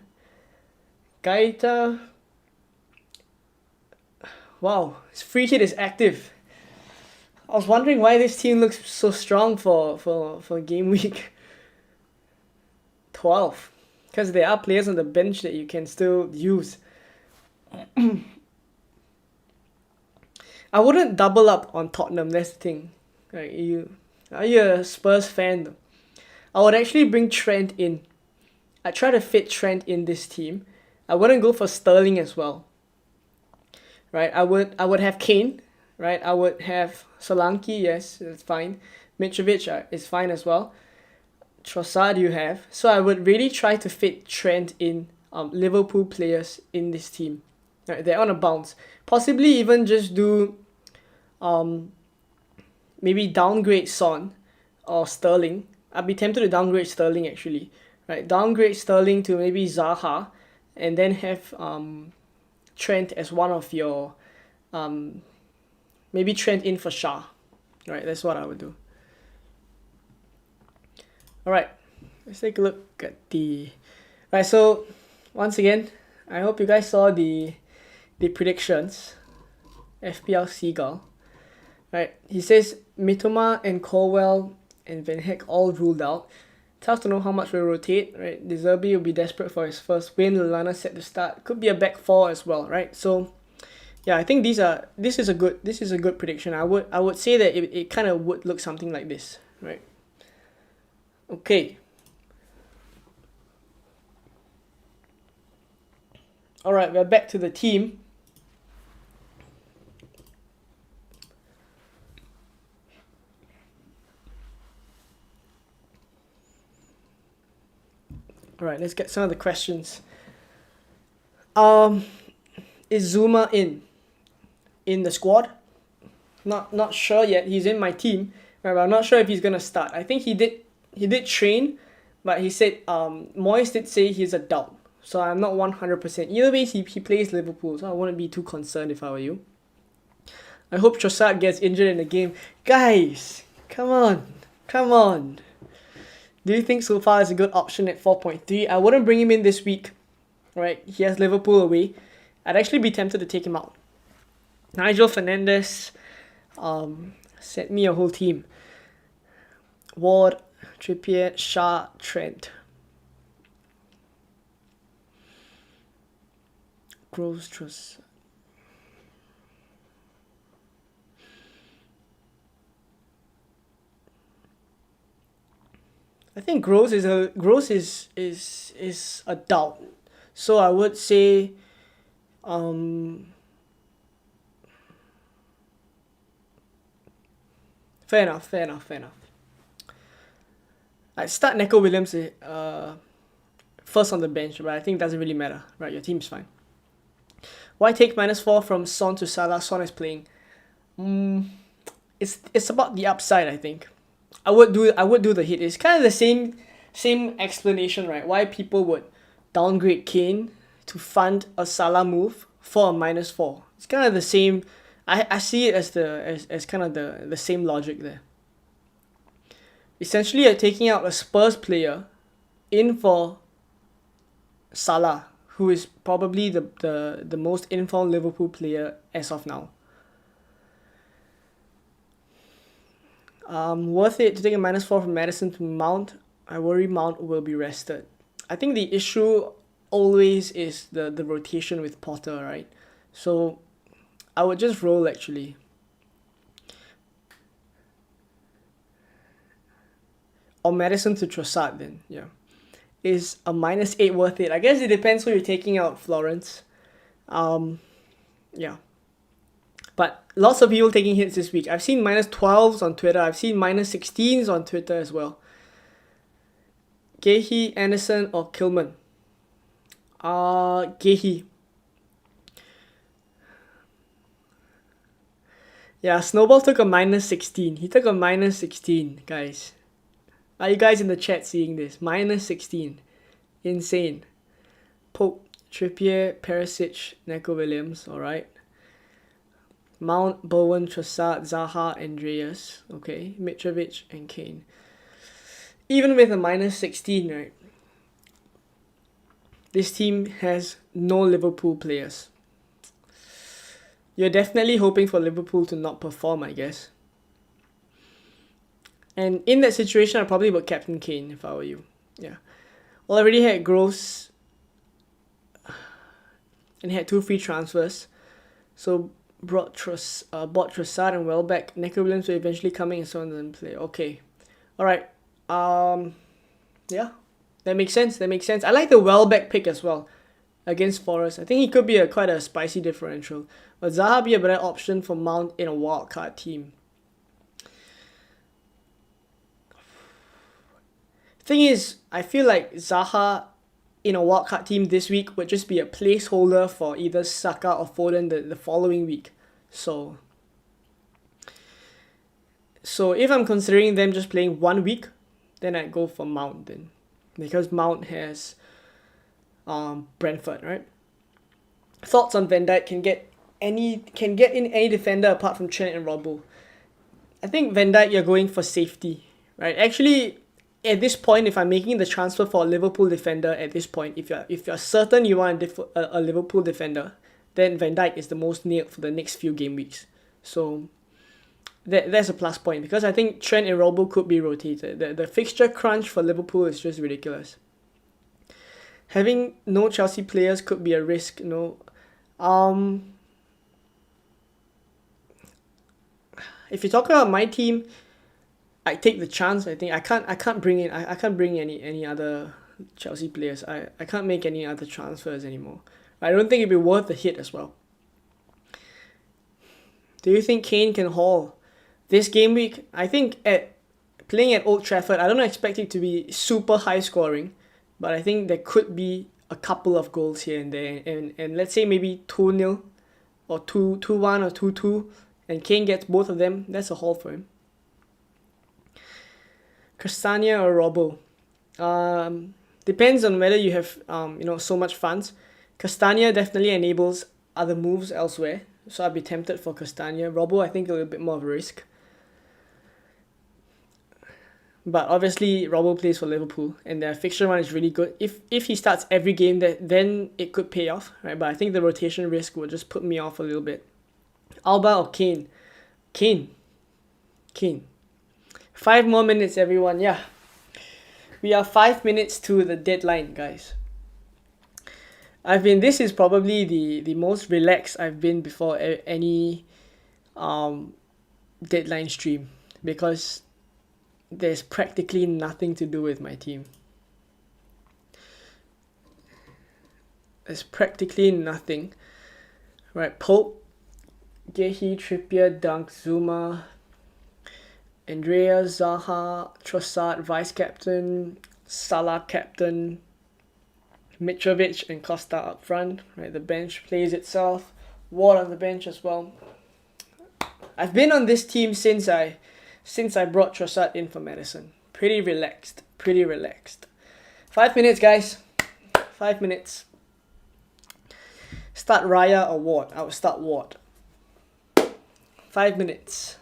Gaeta. Wow, his free hit is active. I was wondering why this team looks so strong for game week 12. Because there are players on the bench that you can still use. I wouldn't double up on Tottenham, that's the thing. Right, are you a Spurs fan though? I would actually bring Trent in. I try to fit Trent in this team. I wouldn't go for Sterling as well. Right, I would have Kane. Right, I would have Solanke, yes, that's fine. Mitrovic is fine as well. Trossard you have. So I would really try to fit Trent in Liverpool players in this team. Right, they're on a bounce. Possibly even just do maybe downgrade Son or Sterling. I'd be tempted to downgrade Sterling actually. Right, downgrade Sterling to maybe Zaha, and then have Trent as one of your maybe Trent in for Shah. Right, that's what I would do. Alright, let's take a look at the... Right, so once again, I hope you guys saw the predictions. FPL Seagull. Right, he says Mitoma and Colwell and Van Heck all ruled out. Tough to know how much will rotate, right? De Zerbi will be desperate for his first win. Lallana set to start. Could be a back four as well, right? So yeah, I think this is a good prediction. I would say that it kind of would look something like this, right? Okay. Alright, we're back to the team. Alright, let's get some of the questions. Is Zuma in the squad? Not sure yet. He's in my team, right, but I'm not sure if he's gonna start. I think he did train, but he said Moyes did say he's a doubt. So I'm not 100%. Either way, he plays Liverpool, so I wouldn't be too concerned if I were you. I hope Trossard gets injured in the game. Guys, come on. Do you think Sulfar is a good option at 4.3? I wouldn't bring him in this week. Right, he has Liverpool away. I'd actually be tempted to take him out. Nigel Fernandez, sent me a whole team. Ward, Trippier, Shah, Trent. Gross, Trossard. I think growth is a doubt. So I would say fair enough, fair enough, fair enough. I'd start Neco Williams first on the bench, but I think it doesn't really matter, right? Your team's fine. Why take -4 from Son to Salah? Son is playing. It's about the upside, I think. I would do the hit. It's kind of the same explanation, right? Why people would downgrade Kane to fund a Salah move for a -4. It's kind of the same. I see it as kind of the same logic there. Essentially, you're taking out a Spurs player in for Salah, who is probably the most informed Liverpool player as of now. Worth it to take a -4 from Maddison to Mount. I worry Mount will be rested. I think the issue always is the rotation with Potter, right? So I would just roll actually. Or Maddison to Trossard then, yeah. Is a -8 worth it? I guess it depends who you're taking out, Florence. Yeah. But lots of people taking hits this week. I've seen -12s on Twitter. I've seen -16s on Twitter as well. Gehi, Anderson, or Kilman? Gehi. Yeah, Snowball took a -16. He took a -16, guys. Are you guys in the chat seeing this? -16. Insane. Pope, Trippier, Perisic, Neco Williams. Alright. Mount, Bowen, Trossard, Zaha, Andreas. Okay. Mitrovic and Kane. Even with a -16, right? This team has no Liverpool players. You're definitely hoping for Liverpool to not perform, I guess. And in that situation, I probably would captain Kane if I were you. Yeah. Well, I already had Gross and had 2 free transfers. So bought Trossard and Welbeck. Neco Williams will eventually coming and so on and play. Okay. Alright. Yeah. That makes sense. I like the Welbeck pick as well against Forest. I think he could be quite a spicy differential. But Zaha be a better option for Mount in a wildcard team. Thing is, I feel like Zaha in a wildcard team this week would just be a placeholder for either Saka or Foden the following week. So if I'm considering them just playing 1 week, then I'd go for Mount then. Because Mount has Brentford, right? Thoughts on Van Dijk? Can get in any defender apart from Trent and Robbo. I think Van Dijk, you're going for safety, right? Actually, at this point, if I'm making the transfer for a Liverpool defender at this point, if you're certain you want a Liverpool defender, then Van Dijk is the most nailed for the next few game weeks. So that's a plus point because I think Trent and Robbo could be rotated. The fixture crunch for Liverpool is just ridiculous. Having no Chelsea players could be a risk. If you talk about my team, I take the chance. I think I can't bring any other Chelsea players. I can't make any other transfers anymore. I don't think it'd be worth the hit as well. Do you think Kane can haul this game week? I think playing at Old Trafford, I don't expect it to be super high scoring, but I think there could be a couple of goals here and there, and let's say maybe 2-0 or 2-1 or 2-2, and Kane gets both of them. That's a haul for him. Castagna or Robbo? Depends on whether you have so much funds. Castagna definitely enables other moves elsewhere, so I'd be tempted for Castagna. Robbo, I think a little bit more of a risk. But obviously, Robbo plays for Liverpool, and their fixture run is really good. If he starts every game, then it could pay off, right? But I think the rotation risk will just put me off a little bit. Alba or Kane? Kane. 5 more minutes, everyone. Yeah. We are 5 minutes to the deadline, guys. This is probably the most relaxed I've been before any deadline stream, because there's practically nothing to do with my team. There's practically nothing. Right, Pope, Gehi, Trippier, Dunk, Zuma, Andrea, Zaha, Trossard, vice captain, Salah captain, Mitrovic and Costa up front. Right, the bench plays itself. Ward on the bench as well. I've been on this team since I brought Trossard in for Maddison. Pretty relaxed. 5 minutes, guys. 5 minutes. Start Raya or Ward? I would start Ward. 5 minutes.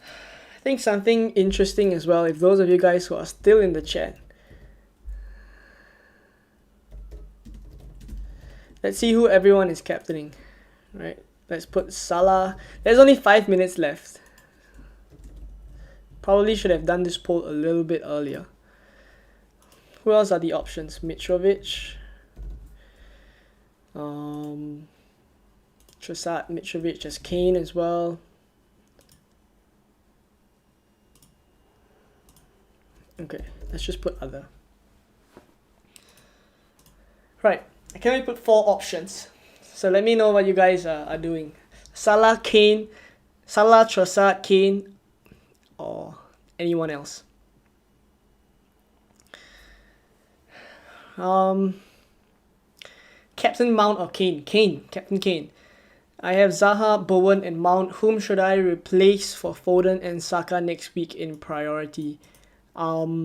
I think something interesting as well, if those of you guys who are still in the chat, let's see who everyone is captaining. Right, let's put Salah. There's only 5 minutes left. Probably should have done this poll a little bit earlier. Who else are the options? Mitrovic, Trossard, Mitrovic as Kane as well. Okay, let's just put other. Right, I can only put 4 options. So let me know what you guys are doing. Salah, Kane, Salah, Trossard, Kane, or anyone else. Captain Mount or Kane? Captain Kane. I have Zaha, Bowen, and Mount. Whom should I replace for Foden and Saka next week in priority? Zaha.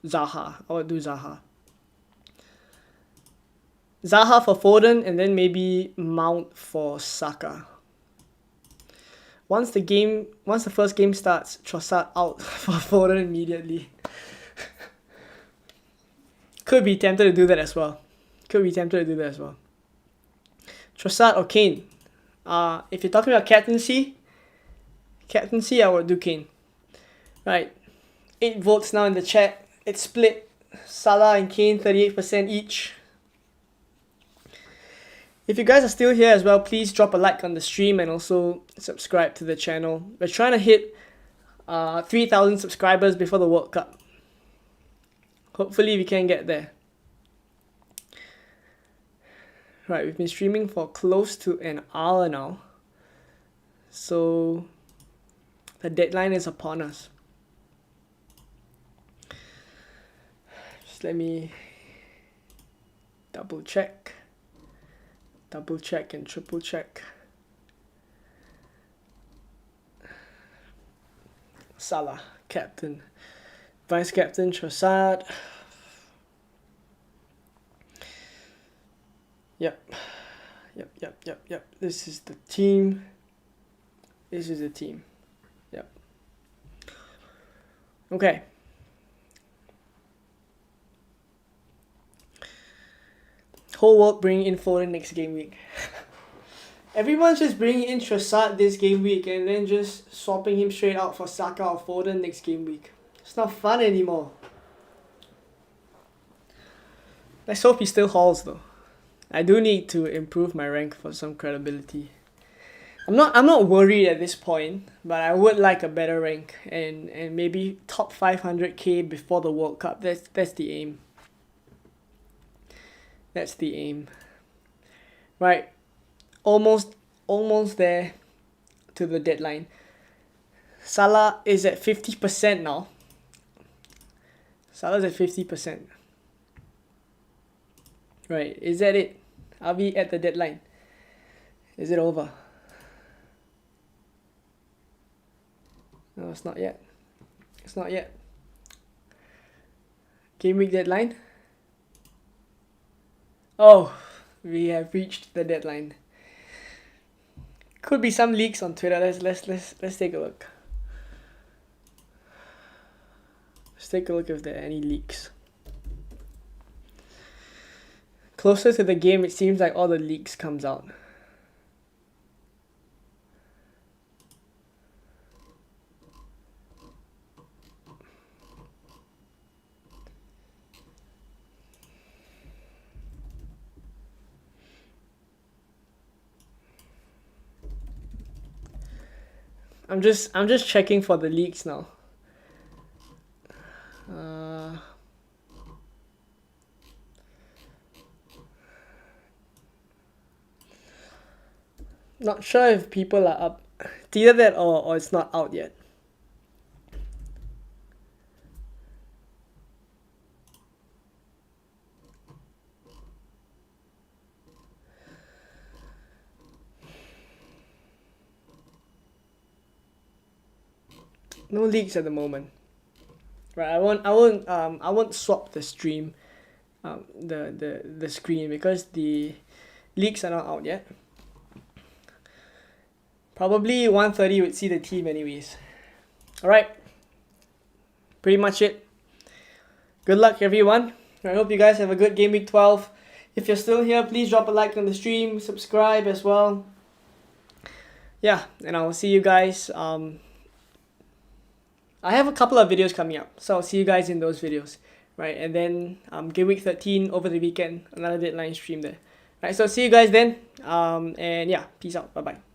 I would do Zaha. Zaha for Foden, and then maybe Mount for Saka. Once the first game starts, Trossard out for Foden immediately. Could be tempted to do that as well. Trossard or Kane? If you're talking about captaincy, I would do Kane. Right, 8 votes now in the chat. It's split. Salah and Kane, 38% each. If you guys are still here as well, please drop a like on the stream and also subscribe to the channel. We're trying to hit 3,000 subscribers before the World Cup. Hopefully we can get there. Right, we've been streaming for close to an hour now. So the deadline is upon us. Just let me double check and triple check. Salah, captain. Vice captain, Trossard. Yep. This is the team. Yep. Okay. Whole world bringing in Foden next game week. Everyone's just bringing in Trossard this game week and then just swapping him straight out for Saka or Foden next game week. It's not fun anymore. Let's hope he still hauls though. I do need to improve my rank for some credibility. I'm not worried at this point, but I would like a better rank and maybe top 500k before the World Cup. That's the aim. That's the aim. Right. Almost there to the deadline. Salah is at 50% now. Salah's at 50%. Right, is that it? Are we at the deadline? Is it over? No, it's not yet. Game week deadline? Oh, we have reached the deadline. Could be some leaks on Twitter. Let's take a look. Let's take a look if there are any leaks. Closer to the game, it seems like all the leaks comes out. I'm just checking for the leaks now. Not sure if people are up. It's either that or it's not out yet. No leaks at the moment. Right, I won't swap the stream, the screen, because the leaks are not out yet. Probably 1:30 would see the team anyways. Alright. Pretty much it. Good luck everyone. I hope you guys have a good game week 12. If you're still here, please drop a like on the stream, subscribe as well. Yeah, and I'll see you guys. I have a couple of videos coming up, so I'll see you guys in those videos, right? And then game week 13 over the weekend, another deadline stream there. Right, so see you guys then. And yeah, peace out. Bye bye.